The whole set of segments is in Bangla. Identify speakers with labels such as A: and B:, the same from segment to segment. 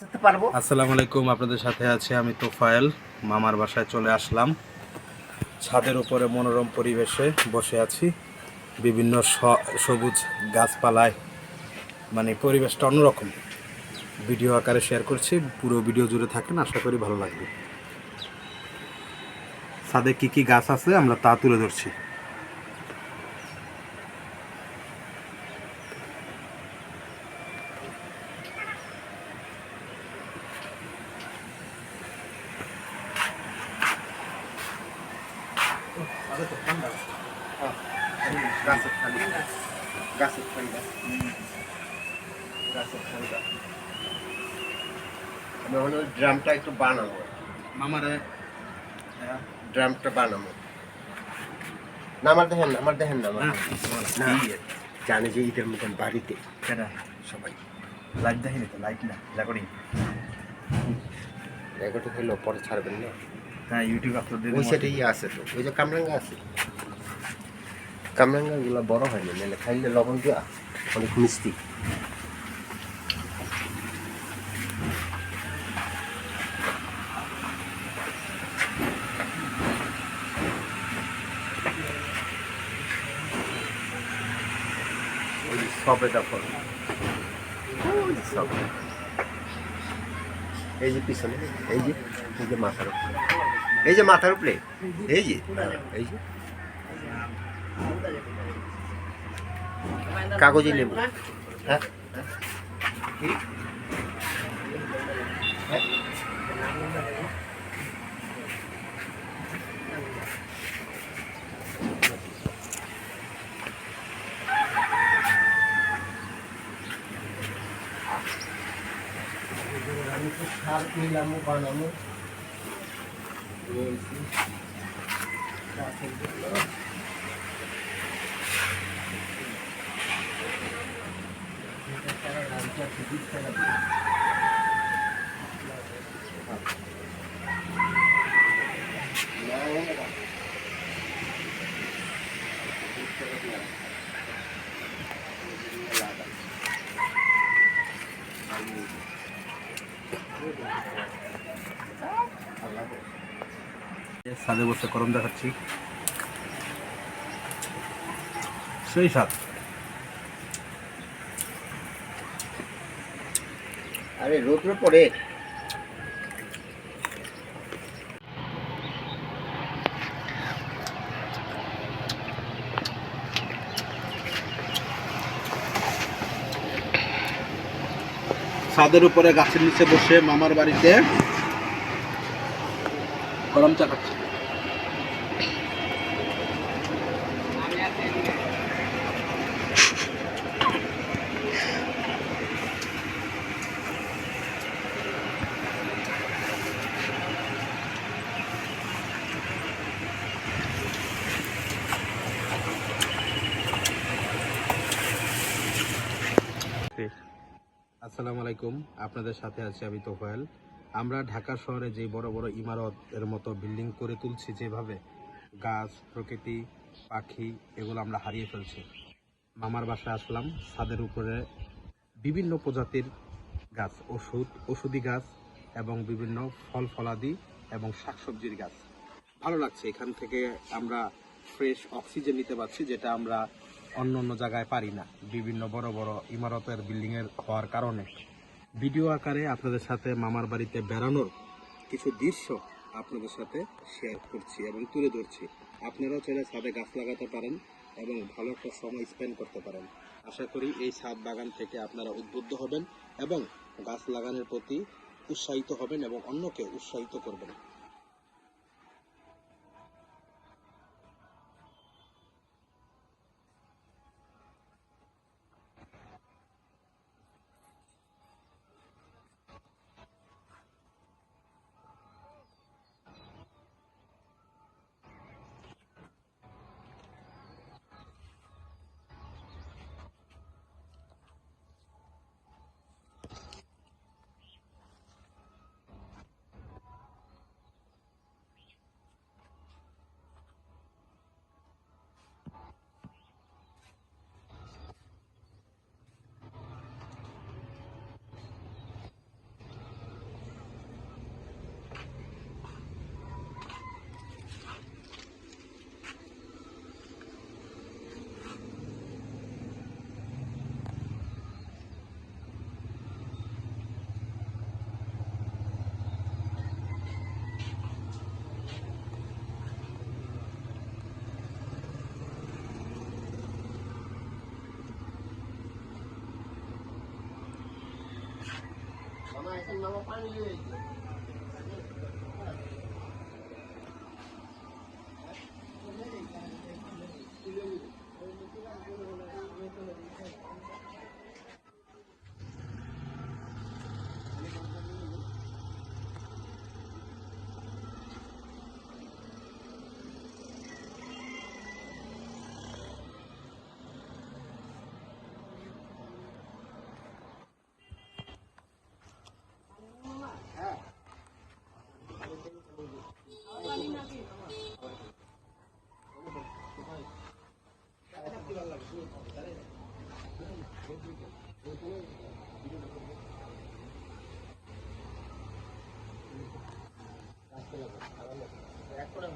A: আসসালামু আলাইকুম, আপনাদের সাথে আছে আমি তোফায়েল। মামার বাসায় চলে আসলাম। ছাদের উপরে মনোরম পরিবেশে বসে আছি। বিভিন্ন সবুজ গাছপালায় পরিবেশটা অন্যরকম। ভিডিও আকারে শেয়ার করছি, পুরো ভিডিও জুড়ে থাকেন, আশা করি ভালো লাগবে। ছাদে কি কি গাছ আছে আমরা তা তুলে ধরছি।
B: ড্রামটা একটু বানাবো,
A: মামারে
B: ড্রামটা বানাবো না। আমার দেখেন না জানে যে ঈদের মতন বাড়িতে সবাই
A: লাইট দেখিনি তো, লাইট না রেকর্ডিং।
B: রেকর্ড হলো পরে ছাড়বেন না।
A: হ্যাঁ, ইউটিউব আপলোড দিয়ে
B: ওই সেটাই আছে, তো ওই যে কামরাঙ্গা আছে, কামরাঙ্গা গুলো বড় হয় না, মানে খাইলে লবণ দেওয়া অনেক মিষ্টি। ওই সবেদা ফল, সবেদা, এই যে পিছনে, এই যে মাথার উপরে, এই যে মাথার উপরে, এই যে কাগজে লেবু। হ্যাঁ আমি তো সার নিলাম বানাবো
A: ছাদে বসে গরম দেখাচ্ছি, সেই স্বাদ।
B: আরে রোদ্র পড়ে
A: ছাদের উপরে গাছের নিচে বসে মামার বাড়িতে গরম চা খাচ্ছি। আসসালামু আলাইকুম, আপনাদের সাথে আছি আমি তোফায়েল। আমরা ঢাকা শহরে যে বড় বড় ইমারত এর মতো বিল্ডিং করে তুলছি, যেভাবে গাছ, প্রকৃতি, পাখি এগুলো আমরা হারিয়ে ফেলছি। মামার বাসায় আসলাম, ছাদের উপরে বিভিন্ন প্রজাতির গাছ, ওষুধি গাছ এবং বিভিন্ন ফল ফলাদি এবং শাকসবজির গাছ। ভালো লাগছে, এখান থেকে আমরা ফ্রেশ অক্সিজেন নিতে পারছি, যেটা আমরা অন্য অন্য জায়গায় পারি না, বিভিন্ন বড় বড় ইমারতের বিল্ডিংয়ের হওয়ার কারণে। ভিডিও আকারে আপনাদের সাথে মামার বাড়িতে বেড়ানোর কিছু দৃশ্য আপনাদের সাথে শেয়ার করছি এবং তুলে ধরছি। আপনারাও চাইলে ছাদে গাছ লাগাতে পারেন এবং ভালো একটা সময় স্পেন্ড করতে পারেন। আশা করি এই ছাদ বাগান থেকে আপনারা উদ্বুদ্ধ হবেন এবং গাছ লাগানোর প্রতি উৎসাহিত হবেন এবং অন্যকে উৎসাহিত করবেন।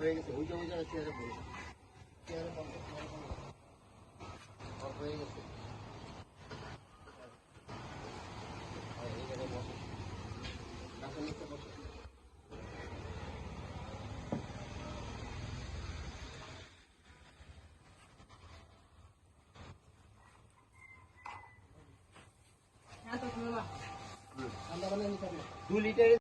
B: হয়ে গেছে ওই জায়গায় চেয়ারে বসে চেয়ারে হয়ে গেছে এই জায়গায় বসে গাছের নিচে বসে
C: হ্যাঁ তো বাবা
B: 2 লিটারের